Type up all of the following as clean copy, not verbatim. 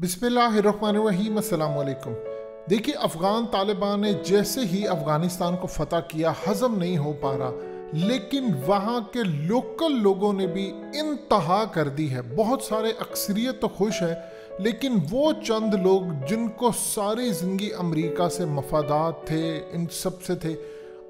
बिस्मिल्लाहिर्रहमानिर्रहीम, अस्सलाम वालेकुम। देखिए, अफ़गान तालिबान ने जैसे ही अफ़गानिस्तान को फ़तह किया, हज़म नहीं हो पा रहा, लेकिन वहाँ के लोकल लोगों ने भी इंतहा कर दी है। बहुत सारे अक्सरियत तो खुश है, लेकिन वो चंद लोग जिनको सारी ज़िंदगी अमेरिका से मफादात थे, इन सब से थे,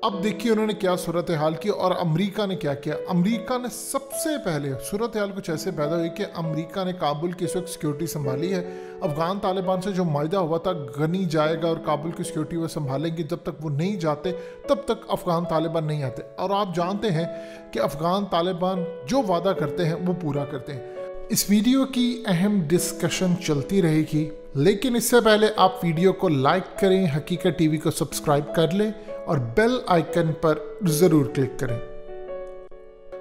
अब देखिए उन्होंने क्या सूरत हाल की और अमेरिका ने क्या किया। अमेरिका ने सबसे पहले सूरत हाल कुछ ऐसे पैदा हुई कि अमेरिका ने काबुल की इस वक्त सिक्योरिटी संभाली है। अफ़गान तालिबान से जो मायदा हुआ था, गनी जाएगा और काबुल की सिक्योरिटी वो संभालेंगे, जब तक वो नहीं जाते तब तक अफ़गान तालिबान नहीं आते। और आप जानते हैं कि अफ़गान तालिबान जो वादा करते हैं वो पूरा करते हैं। इस वीडियो की अहम डिस्कशन चलती रहेगी, लेकिन इससे पहले आप वीडियो को लाइक करें, हकीकत टीवी को सब्सक्राइब कर लें और बेल आइकन पर ज़रूर क्लिक करें।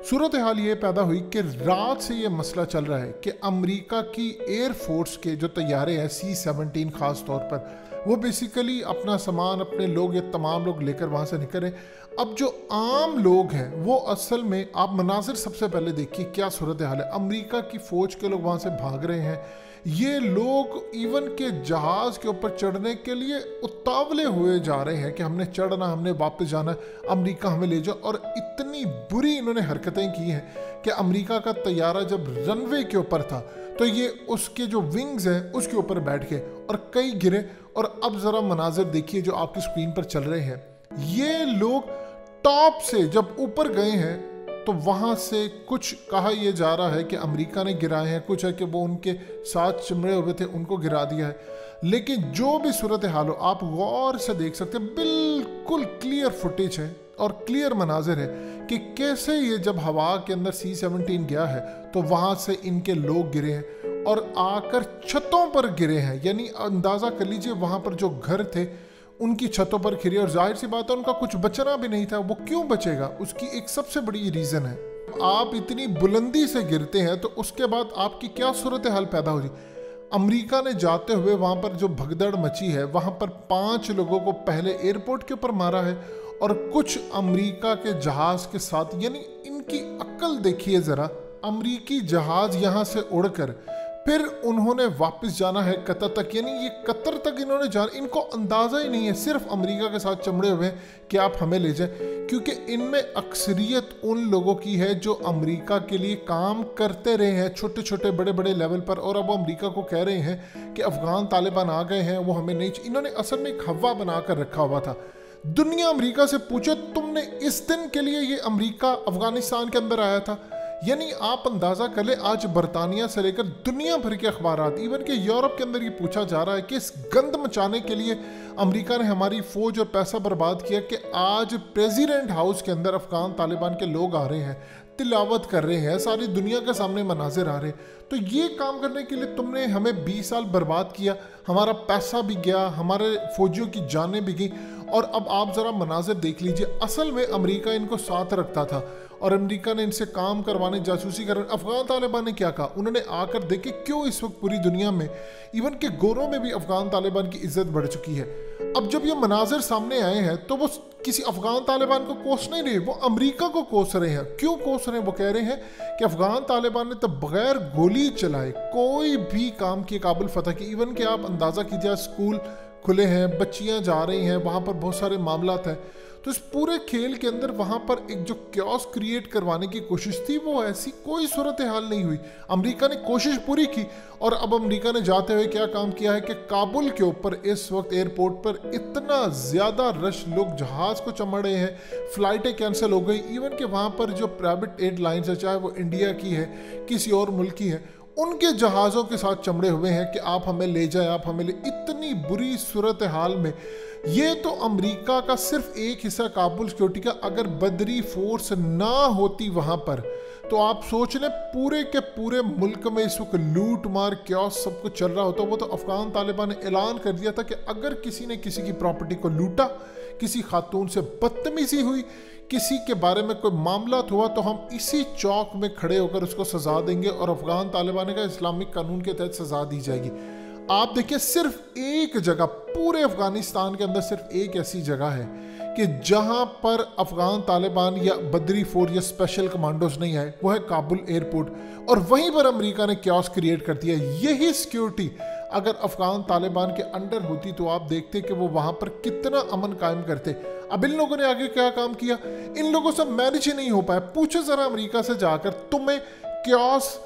सूरत हाल ये पैदा हुई कि रात से ये मसला चल रहा है कि अमेरिका की एयरफोर्स के जो तैयारे हैं C-17 ख़ास तौर पर, वो बेसिकली अपना सामान, अपने लोग, ये तमाम लोग लेकर वहाँ से निकले। अब जो आम लोग हैं वो असल में, आप मनाजिर सबसे पहले देखिए क्या सूरत हाल है। अमेरिका की फ़ौज के लोग वहाँ से भाग रहे हैं। ये लोग इवन के जहाज़ के ऊपर चढ़ने के लिए उतावले हुए जा रहे हैं कि हमने चढ़ना, हमने वापस जाना, अमेरिका हमें ले जाओ। और इतनी बुरी इन्होंने हरकतें की हैं कि अमेरिका का तैयारा जब रनवे के ऊपर था तो ये उसके जो विंग्स हैं उसके ऊपर बैठ गए और कई गिरे। और अब ज़रा मनाजिर देखिए जो आपकी स्क्रीन पर चल रहे हैं। ये लोग टॉप से जब ऊपर गए हैं तो वहाँ से कुछ कहा यह जा रहा है कि अमेरिका ने गिराए हैं, कुछ है कि वो उनके साथ चिमड़े हुए थे उनको गिरा दिया है। लेकिन जो भी सूरत हाल हो, आप गौर से देख सकते हैं, बिल्कुल क्लियर फुटेज है और क्लियर मनाजिर है कि कैसे ये जब हवा के अंदर C-17 गया है तो वहाँ से इनके लोग गिरे हैं और आकर छतों पर गिरे हैं। यानी अंदाज़ा कर लीजिए वहाँ पर जो घर थे उनकी छतों पर गिरे। और जाहिर सी बात है उनका कुछ बचना भी नहीं था। वो क्यों बचेगा, उसकी एक सबसे बड़ी रीज़न है, आप इतनी बुलंदी से गिरते हैं तो उसके बाद आपकी क्या सूरत हाल पैदा हो जाए। अमेरिका ने जाते हुए वहाँ पर जो भगदड़ मची है, वहाँ पर 5 लोगों को पहले एयरपोर्ट के ऊपर मारा है और कुछ अमेरिका के जहाज़ के साथ। यानी इनकी अक्ल देखिए ज़रा, अमेरिकी जहाज़ यहाँ से उड़कर फिर उन्होंने वापस जाना है कतर तक। यानी ये कतर तक इन्होंने जाना, इनको अंदाज़ा ही नहीं है, सिर्फ अमेरिका के साथ चमड़े हुए हैं कि आप हमें ले जाएं। क्योंकि इनमें अक्सरियत उन लोगों की है जो अमेरिका के लिए काम करते रहे हैं छोटे छोटे बड़े बड़े लेवल पर, और अब अमेरिका को कह रहे हैं कि अफ़गान तालिबान आ गए हैं, वो हमें नहीं। इन्होंने असल में एक हवा बना कर रखा हुआ था। दुनिया अमेरिका से पूछे, तुमने इस दिन के लिए ये अमेरिका अफ़गानिस्तान के अंदर आया था। यानी आप अंदाज़ा कर ले, आज बरतानिया से लेकर दुनिया भर के अखबारात, इवन के यूरोप के अंदर ये पूछा जा रहा है कि इस गंद मचाने के लिए अमेरिका ने हमारी फ़ौज और पैसा बर्बाद किया कि आज प्रेसिडेंट हाउस के अंदर अफ़गान तालिबान के लोग आ रहे हैं, तिलावत कर रहे हैं, सारी दुनिया के सामने मनाजिर आ रहे हैं। तो ये काम करने के लिए तुमने हमें 20 साल बर्बाद किया, हमारा पैसा भी गया, हमारे फौजियों की जानें भी गई। और अब आप ज़रा मनाजिर देख लीजिए, असल में अमेरिका इनको साथ रखता था और अमेरिका ने इनसे काम करवाने, जासूसी करने। अफ़गान तालिबान ने क्या कहा, उन्होंने आकर देखे क्यों इस वक्त पूरी दुनिया में, इवन के गोरों में भी अफ़गान तालिबान की इज्जत बढ़ चुकी है। अब जब ये मनाजिर सामने आए हैं तो वो किसी अफ़गान तालिबान को कोस नहीं रहे, वो अमेरिका को कोस रहे हैं। क्यों कोस रहे हैं, वो कह रहे हैं कि अफ़गान तालिबान ने तो बगैर गोली चलाए कोई भी काम किए काबुल फतह की। इवन के आप अंदाज़ा कीजिए, स्कूल खुले हैं, बच्चियां जा रही हैं, वहाँ पर बहुत सारे मामलात हैं। तो इस पूरे खेल के अंदर वहाँ पर एक जो क्योस क्रिएट करवाने की कोशिश थी, वो ऐसी कोई सूरत हाल नहीं हुई। अमेरिका ने कोशिश पूरी की और अब अमेरिका ने जाते हुए क्या काम किया है कि काबुल के ऊपर इस वक्त एयरपोर्ट पर इतना ज़्यादा रश, लोग जहाज़ को चमड़ रहे हैं, फ़्लाइटें कैंसिल हो गई। इवन के वहाँ पर जो प्राइवेट एयरलाइंस है, चाहे वो इंडिया की है, किसी और मुल्क की है, उनके जहाज़ों के साथ चमड़े हुए हैं कि आप हमें ले जाए, आप हमें ले। इतनी बुरी सूरत हाल में ये तो अमेरिका का सिर्फ एक हिस्सा काबुल सिक्योरिटी का, अगर बदरी फोर्स ना होती वहाँ पर तो आप सोच लें पूरे के पूरे मुल्क में इस वक्त लूट मार क्योस सब कुछ चल रहा होता। वो तो अफ़गान तालिबान ने ऐलान कर दिया था कि अगर किसी ने किसी की प्रॉपर्टी को लूटा, किसी खातून से बदतमीजी हुई, किसी के बारे में कोई मामला हुआ, तो हम इसी चौक में खड़े होकर उसको सज़ा देंगे। और अफ़गान तालिबान का इस्लामिक कानून के तहत सज़ा दी जाएगी। आप देखिए, सिर्फ एक जगह पूरे अफ़गानिस्तान के अंदर सिर्फ एक ऐसी जगह है कि जहां पर अफ़गान तालिबान या बदरी फोर्स या स्पेशल कमांडोज नहीं आए, वो है काबुल एयरपोर्ट। और वहीं पर अमेरिका ने क्यास क्रिएट कर दिया। यही सिक्योरिटी अगर अफगान तालिबान के अंडर होती तो आप देखते कि वो वहां पर कितना अमन कायम करते। अब इन लोगों ने आगे क्या काम किया, इन लोगों से मैनेज ही नहीं हो पाया। पूछो जरा अमेरिका से जाकर, तुम्हें क्योस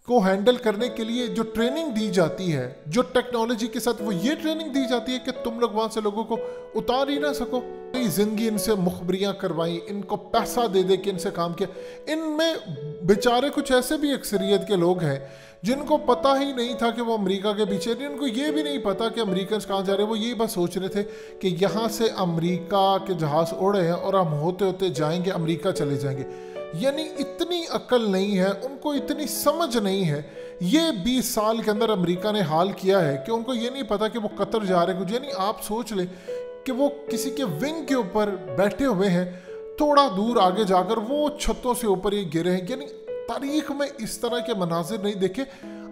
को हैंडल करने के लिए जो ट्रेनिंग दी जाती है, जो टेक्नोलॉजी के साथ वो ये ट्रेनिंग दी जाती है कि तुम लोग वहां से लोगों को उतार ही ना सको। जिंदगी इनसे मुखबरियां करवाई, इनको पैसा दे दे के इनसे काम किया। इनमें बेचारे कुछ ऐसे भी अक्सरियत के लोग हैं जिनको पता ही नहीं था कि वो अमेरिका के पीछे, इनको ये भी नहीं पता कि अमेरिकन कहाँ जा रहे हैं। वो ये बस सोच रहे थे कि यहाँ से अमेरिका के जहाज उड़े हैं और हम होते होते जाएंगे अमेरिका चले जाएंगे। यानी इतनी अकल नहीं है उनको, इतनी समझ नहीं है। ये 20 साल के अंदर अमेरिका ने हाल किया है कि उनको ये नहीं पता कि वो कतर जा रहे हैं कुछ। यानी आप सोच ले कि वो किसी के विंग के ऊपर बैठे हुए हैं, थोड़ा दूर आगे जाकर वो छतों से ऊपर ये गिरे हैं। यानी तारीख में इस तरह के मनाजिर नहीं देखे।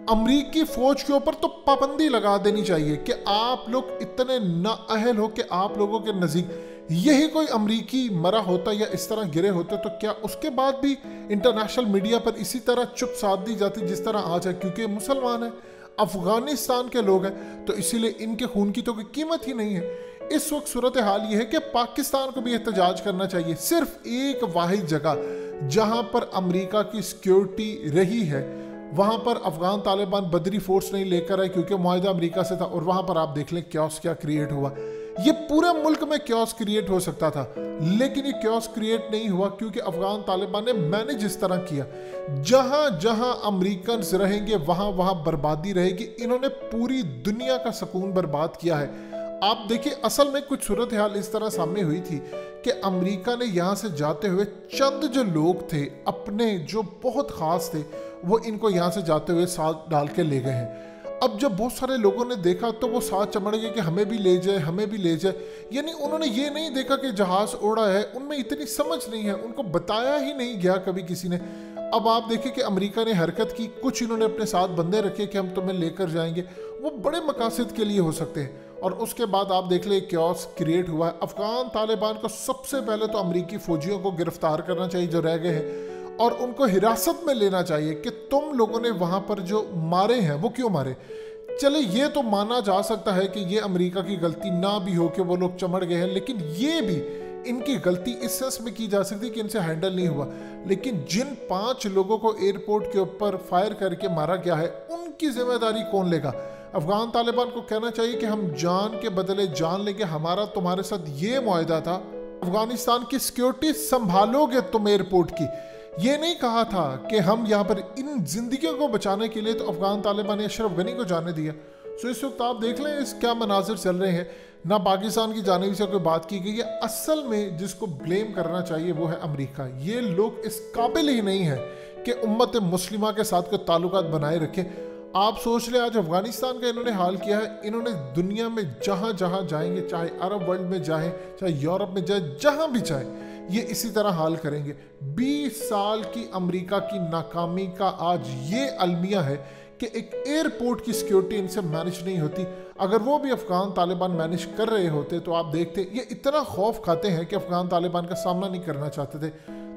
अमरीकी फौज के ऊपर तो पाबंदी लगा देनी चाहिए कि आप लोग इतने नाअहल हो कि आप लोगों के नज़दीक यही कोई अमरीकी मरा होता या इस तरह गिरे होते तो क्या उसके बाद भी इंटरनेशनल मीडिया पर इसी तरह चुप साध दी जाती जिस तरह आज है। क्योंकि मुसलमान है, अफगानिस्तान के लोग हैं, तो इसीलिए इनके खून की तो कोई कीमत ही नहीं है। इस वक्त सूरत हाल ये है कि पाकिस्तान को भी एहतजाज करना चाहिए। सिर्फ एक वाहिद जगह जहां पर अमेरिका की सिक्योरिटी रही है, वहां पर अफगान तालिबान बदरी फोर्स नहीं लेकर आए क्योंकि मुआहिदा अमेरिका से था, और वहां पर आप देख लें क्योस क्या क्रिएट हुआ। ये पूरे मुल्क में क्योस क्रिएट हो सकता था, लेकिन ये क्योस क्रिएट नहीं हुआ क्योंकि अफगान तालिबान ने मैनेज इस तरह किया। जहां जहां अमेरिकन रहेंगे वहां वहां बर्बादी रहेगी। इन्होंने पूरी दुनिया का सुकून बर्बाद किया है। आप देखिए, असल में कुछ सूरत हाल इस तरह सामने हुई थी कि अमेरिका ने यहाँ से जाते हुए चंद जो लोग थे अपने जो बहुत ख़ास थे, वो इनको यहाँ से जाते हुए साथ डाल के ले गए हैं। अब जब बहुत सारे लोगों ने देखा तो वो साथ चमड़ गए कि हमें भी ले जाए, हमें भी ले जाए। यानी उन्होंने ये नहीं देखा कि जहाज़ उड़ा है, उनमें इतनी समझ नहीं है, उनको बताया ही नहीं गया कभी किसी ने। अब आप देखिए कि अमेरिका ने हरकत की, कुछ इन्होंने अपने साथ बंदे रखे कि हम तुम्हें लेकर जाएंगे, वो बड़े मकासद के लिए हो सकते हैं। और उसके बाद आप देख ले क्योस क्रिएट हुआ है। अफगान तालिबान को सबसे पहले तो अमेरिकी फौजियों को गिरफ्तार करना चाहिए जो रह गए हैं, और उनको हिरासत में लेना चाहिए कि तुम लोगों ने वहां पर जो मारे हैं वो क्यों मारे। चले ये तो माना जा सकता है कि ये अमेरिका की गलती ना भी हो कि वो लोग चमड़ गए हैं, लेकिन ये भी इनकी गलती इस सेंस में की जा सकती है कि इनसे हैंडल नहीं हुआ। लेकिन जिन 5 लोगों को एयरपोर्ट के ऊपर फायर करके मारा गया है, उनकी जिम्मेदारी कौन लेगा। अफगान तालिबान को कहना चाहिए कि हम जान के बदले जान लेंगे, हमारा तुम्हारे साथ ये मुआहिदा था, अफगानिस्तान की सिक्योरिटी संभालोगे तुम एयरपोर्ट की। ये नहीं कहा था कि हम यहाँ पर इन जिंदगियों को बचाने के लिए तो अफगान तालिबान ने अशरफ गनी को जाने दिया। सो इस वक्त आप देख लें इस क्या मनाजिर चल रहे हैं। ना पाकिस्तान की जानिब से कोई बात की गई है। असल में जिसको ब्लेम करना चाहिए वो है अमेरिका। ये लोग इस काबिल ही नहीं है कि उम्मत मुस्लिमा के साथ कोई ताल्लुकात बनाए रखें। आप सोच लें आज अफगानिस्तान का इन्होंने हाल किया है। इन्होंने दुनिया में जहां जहां जाएंगे, चाहे अरब वर्ल्ड में जाएं, चाहे यूरोप में जाए, जहां भी जाए, ये इसी तरह हाल करेंगे। 20 साल की अमेरिका की नाकामी का आज ये अलमिया है कि एक एयरपोर्ट की सिक्योरिटी इनसे मैनेज नहीं होती। अगर वो भी अफगान तालिबान मैनेज कर रहे होते तो आप देखते ये इतना खौफ खाते हैं कि अफगान तालिबान का सामना नहीं करना चाहते थे।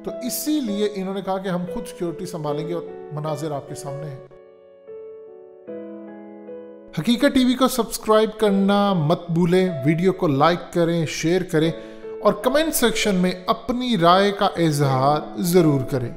तो इसीलिए इन्होंने कहा कि हम खुद सिक्योरिटी संभालेंगे, और मनाजिर आपके सामने है। हकीकत टीवी को सब्सक्राइब करना मत भूलें, वीडियो को लाइक करें, शेयर करें और कमेंट सेक्शन में अपनी राय का इजहार ज़रूर करें।